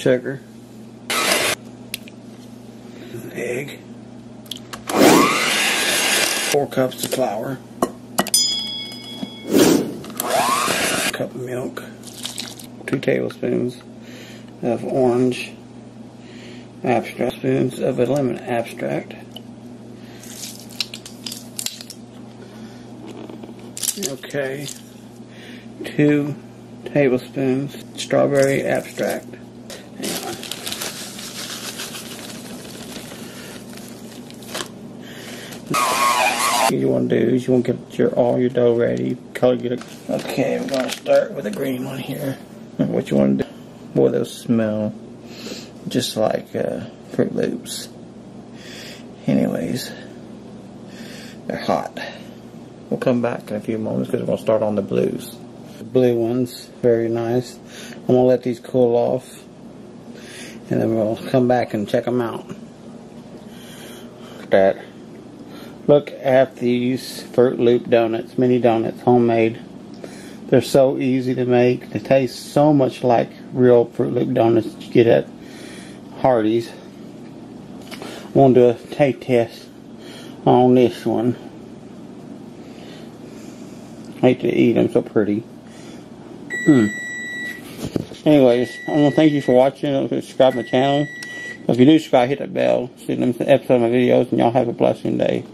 sugar, egg, 4 cups of flour, a cup of milk, 2 tablespoons of orange abstract, spoons of a lemon abstract. Okay, 2 tablespoons strawberry abstract. What you want to do is you want to get all your dough ready. Okay, we're going to start with a green one here. What you want to do? Boy, those smell just like Fruit Loops. Anyways, they're hot. We'll come back in a few moments because we're going to start on the blues. The blue ones, very nice. I'm going to let these cool off, and then we'll come back and check them out. Look at these Fruit Loop donuts, mini donuts, homemade. They're so easy to make. They taste so much like real Fruit Loop donuts that you get at Hardee's. I'm going to do a taste test on this one. I hate to eat them, so pretty. Anyways, I want to thank you for watching. Subscribe to my channel. If you do subscribe, hit that bell. See the next episode of my videos, and y'all have a blessing day.